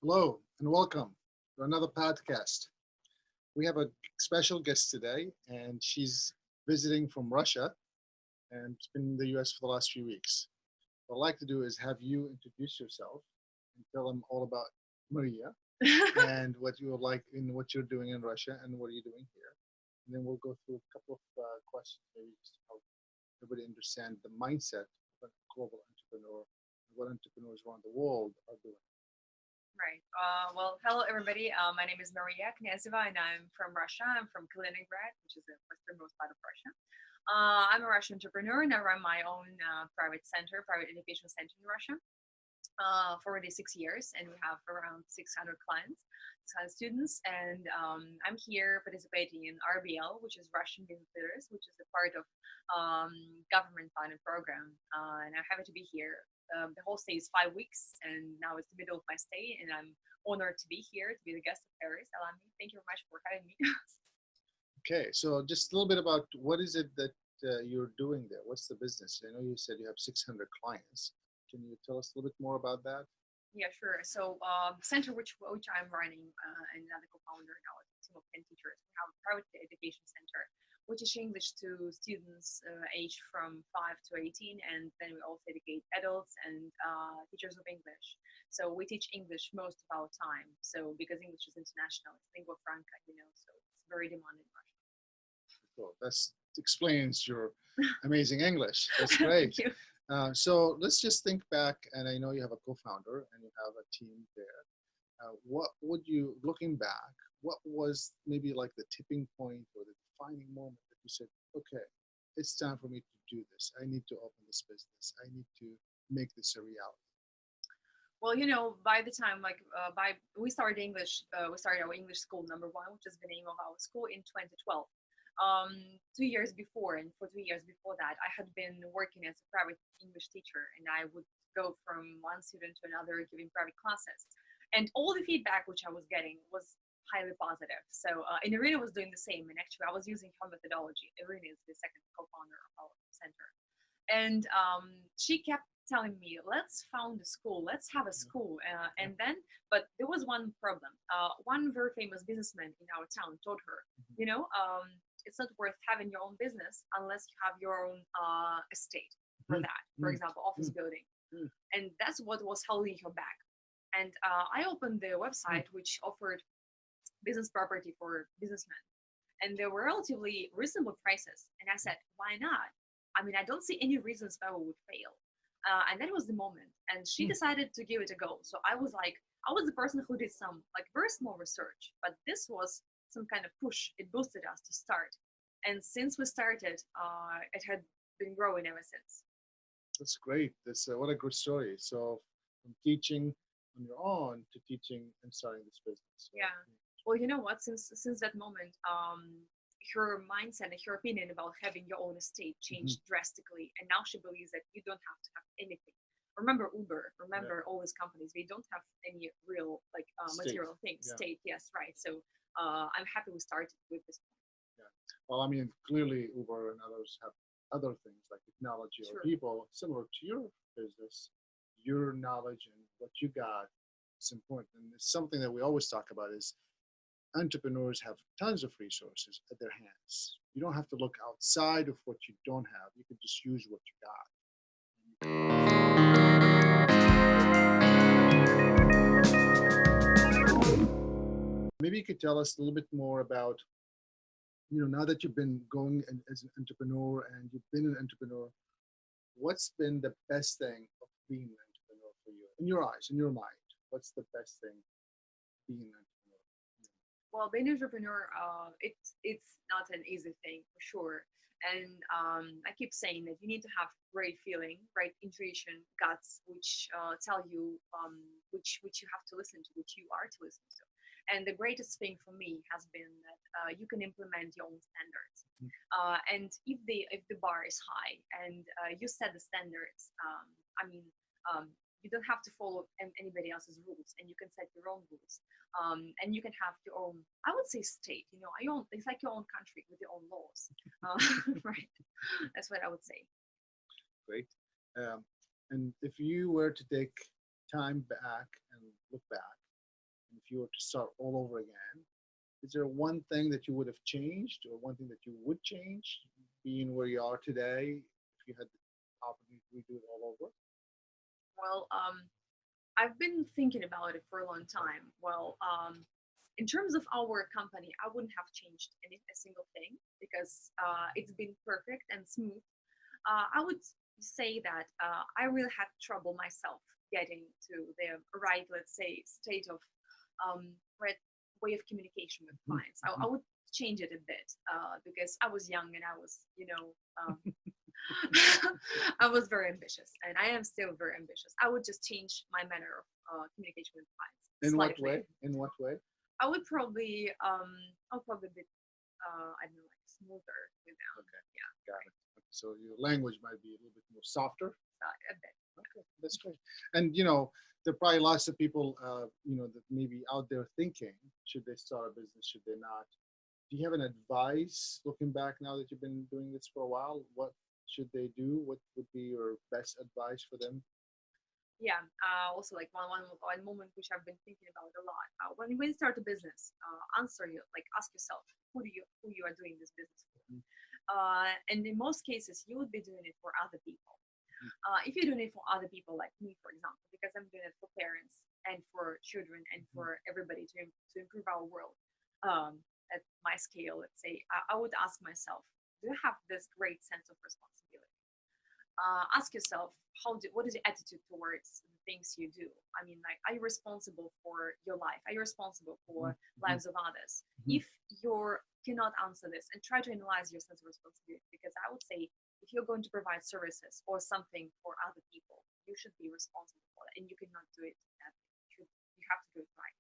Hello and welcome to another podcast. We have a special guest today, and she's visiting from Russia and has been in the US for the last few weeks. What I'd like to do is have you introduce yourself and tell them all about Maria and what you would like in what you're doing in Russia and what are you doing here. And then we'll go through a couple of questions, maybe just to help everybody understand the mindset of a global entrepreneur and what entrepreneurs around the world are doing. Right. Well, hello everybody. My name is Maria Knyazeva, and I'm from Russia. I'm from Kaliningrad, which is the westernmost part of Russia. I'm a Russian entrepreneur, and I run my own private education center in Russia for already 6 years, and we have around 600 clients, 600 students. And I'm here participating in RBL, which is Russian Business Leaders, which is a part of government funded program. And I'm happy to be here. The whole stay is 5 weeks, and now it's the middle of my stay, and I'm honored to be here to be the guest of Faris. Alami, thank you very much for having me. Okay, so just a little bit about what is it that you're doing there? What's the business? I know you said you have 600 clients. Can you tell us a little bit more about that? Yeah, sure. So, center which I'm running, and another co-founder now, a team of 10 teachers. We have a private education center, which is English to students aged from 5 to 18, and then we also educate adults and teachers of English. So we teach English most of our time. So because English is international, it's lingua franca, so it's very demanding. Cool. That explains your amazing English. That's great. Thank you. So let's just think back, and I know you have a co-founder and you have a team there. What would you, looking back, what was maybe like the tipping point or the defining moment that you said, okay, it's time for me to do this. I need to open this business. I need to make this a reality. Well, by the time we started we started our English school #1, which is the name of our school, in 2012. 2 years before, and for 3 years before that, I had been working as a private English teacher, and I would go from one student to another giving private classes. And all the feedback which I was getting was highly positive. So, and Irina was doing the same. And actually, I was using her methodology. Irina is the second co-founder of our center. And she kept telling me, let's found a school, let's have a school. And then, but there was one problem. One very famous businessman in our town told her, it's not worth having your own business unless you have your own estate for that, for example, office building. And that's what was holding her back. And I opened the website, which offered business property for businessmen. And there were relatively reasonable prices. And I said, why not? I mean, I don't see any reasons why we would fail. And that was the moment. And she decided to give it a go. So I was the person who did some very small research, but this was some kind of push. It boosted us to start. And since we started, it had been growing ever since. That's great. That's what a good story. So from teaching on your own to teaching and starting this business. So, yeah. Well, you know what? Since that moment, her mindset and her opinion about having your own estate changed drastically. And now she believes that you don't have to have anything. Remember Uber, all these companies, they don't have any real material things. Yeah. State, yes, right. So I'm happy we started with this. Yeah. Well, I mean, clearly Uber and others have other things like technology or people similar to your business. Your knowledge and what you got is important. And it's something that we always talk about is entrepreneurs have tons of resources at their hands. You don't have to look outside of what you don't have. You can just use what you got. Maybe you could tell us a little bit more about, now that you've been going as an entrepreneur and you've been an entrepreneur, what's been the best thing of being an entrepreneur for you? In your eyes, in your mind, what's the best thing being an entrepreneur? Well, being an entrepreneur, it's not an easy thing for sure. And I keep saying that you need to have great feeling, great intuition, guts, which tell you which you have to listen to, which you are to listen to. And the greatest thing for me has been that you can implement your own standards. And if the bar is high and you set the standards, you don't have to follow anybody else's rules, and you can set your own rules. And you can have your own, I would say, state. It's like your own country with your own laws. Right. That's what I would say. Great. And if you were to take time back and look back, if you were to start all over again, is there one thing that you would have changed or one thing that you would change being where you are today if you had the opportunity to redo it all over? Well, I've been thinking about it for a long time. Well, in terms of our company, I wouldn't have changed a single thing because it's been perfect and smooth. I would say that I really had trouble myself getting to the right, let's say, state of right way of communication with clients. I would change it a bit because I was young and I was, I was very ambitious, and I am still very ambitious. I would just change my manner of communication with clients In what slightly. way? In what way? I would probably, I'll probably be, I don't know, like smoother with them. Okay, Yeah, got it. Okay, so your language might be a little bit more softer. a bit. Okay, that's great. And there are probably lots of people, that may be out there thinking, should they start a business, should they not? Do you have an advice looking back now that you've been doing this for a while? What should they do? What would be your best advice for them? Yeah. Also, like one moment which I've been thinking about a lot. When you start a business, ask yourself who you are doing this business for. Mhm. And in most cases, you would be doing it for other people. If you're doing it for other people, like me, for example, because I'm doing it for parents and for children and for everybody to improve our world at my scale, let's say, I would ask myself, do you have this great sense of responsibility? Ask yourself, what is your attitude towards the things you do? I mean, like, are you responsible for your life? Are you responsible for lives of others? Mhm. If you cannot answer this, and try to analyze your sense of responsibility, because I would say if you're going to provide services or something for other people, you should be responsible for it, and you cannot do it badly. You have to do it right.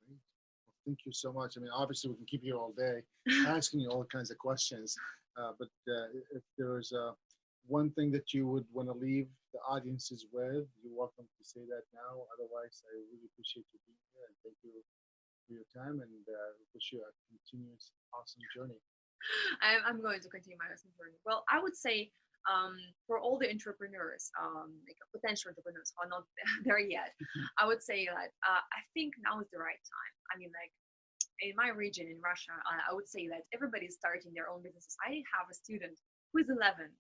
Great. Well, thank you so much. I mean, obviously, we can keep you here all day asking you all kinds of questions. But if there's one thing that you would want to leave the audiences with, you're welcome to say that now. Otherwise, I really appreciate you being here and thank you for your time and wish you a continuous awesome journey. I'm going to continue my lesson journey. Well, I would say for all the entrepreneurs, like potential entrepreneurs who are not there yet, I would say that I think now is the right time. I mean, like in my region in Russia, I would say that everybody's starting their own businesses. I have a student who is 11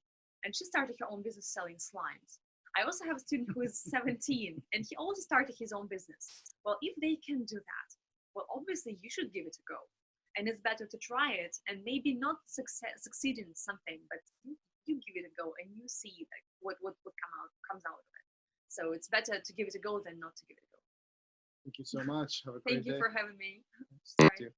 and she started her own business selling slimes. I also have a student who is 17 and he also started his own business. Well, if they can do that, well, obviously you should give it a go. And it's better to try it and maybe not succeed in something, but you give it a go and you see like what comes out of it. So it's better to give it a go than not to give it a go. Thank you so much. Have a Thank great you day. for having me. Thank Bye. you.